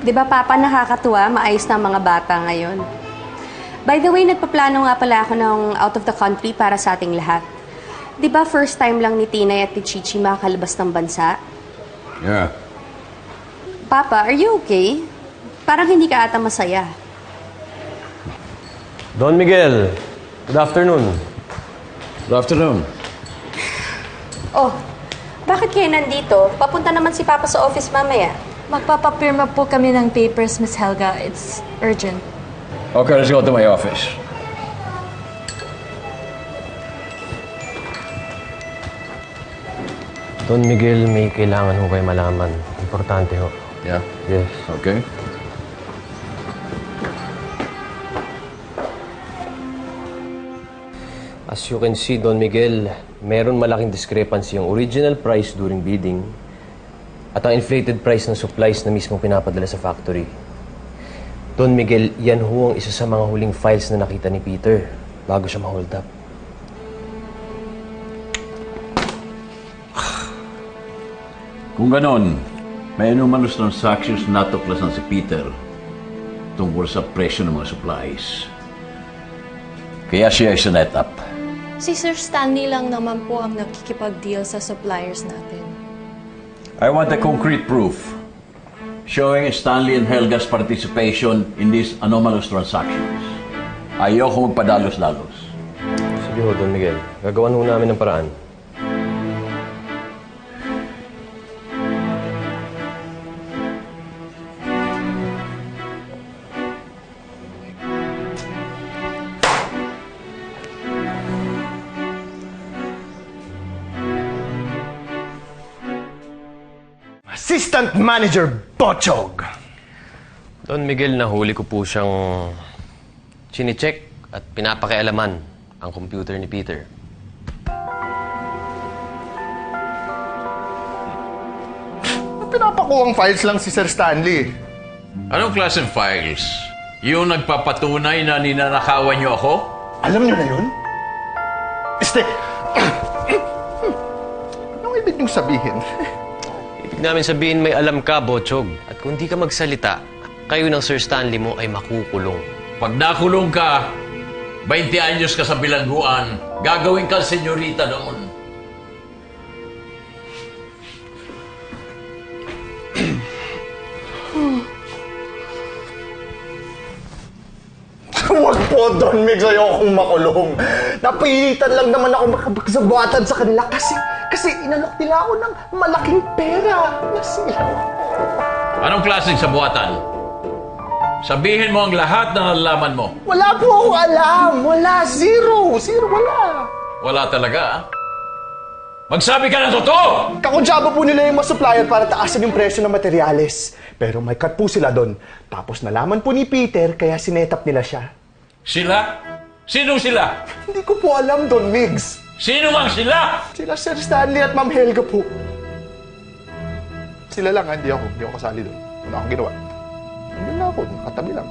Di ba, Papa, nakakatuwa? Maayos na ang mga bata ngayon. By the way, nagpaplano nga pala ako ng out of the country para sa ating lahat. Di ba, first time lang ni Tinay at ni Chichi makakalabas ng bansa? Yeah. Papa, are you okay? Parang hindi ka ata masaya. Don Miguel, good afternoon. Good afternoon. Oh, bakit kayo nandito? Papunta naman si Papa sa office mamaya. Magpapapirma po kami ng papers, Miss Helga. It's urgent. Okay, let's go to my office. Don Miguel, may kailangan ho kayo malaman. Importante ho. Yeah? Yes. Okay. As you can see, Don Miguel, meron malaking discrepancy yung original price during bidding at ang inflated price ng supplies na mismo pinapadala sa factory. Don Miguel, yan ho ang isa sa mga huling files na nakita ni Peter bago siya ma-hold up. Kung ganon, may anumanos transactions na natuklasan si Peter tungkol sa presyo ng mga supplies. Kaya siya ay sinet up. Si Sir Stanley lang naman po ang nakikipag-deal sa suppliers natin. I want a concrete proof showing Stanley and Helga's participation in these anomalous transactions. Ayoko magpadalos-dalos. Sige ho, Don Miguel. Gagawan ho namin ng paraan. Assistant Manager Bochog! Don Miguel, nahuli ko po siyang chine-check at pinapakialaman ang computer ni Peter. Pinapakuhang files lang si Sir Stanley. Anong klaseng files? Yung nagpapatunay na ninanakawan niyo ako? Alam niyo na yun? Anong ibig niyong sabihin? Ibig namin sabihin may alam ka, Bochog. At kung di ka magsalita, kayo ng Sir Stanley mo ay makukulong. Pag nakulong ka, 20 anyos ka sa bilangguan, gagawin kang senyorita noon. Huwag po, Don Mix, ayokong makulong. Napilitan lang naman ako makapagsabuatan sa kanila kasi inalok nila ako ng malaking pera. Nasilaw ako. Anong klaseng sabuatan? Sabihin mo ang lahat na nalalaman mo. Wala po akong alam. Wala. Zero. Zero. Wala. Wala talaga, ah? Magsabi ka ng totoo! Kakudyaba po nila yung mga supplier para taasan yung presyo ng materyales. Pero may cut po sila doon. Tapos nalaman po ni Peter kaya sinetap nila siya. Sila? Sino sila? Hindi ko po alam, Don Migs. Sino mang sila? Sila Sir Stanley at Ma'am Helga po. Sila lang, hindi ako. Hindi ako kasali doon. Wala akong ginawa. Hindi na ako, nakatabi lang.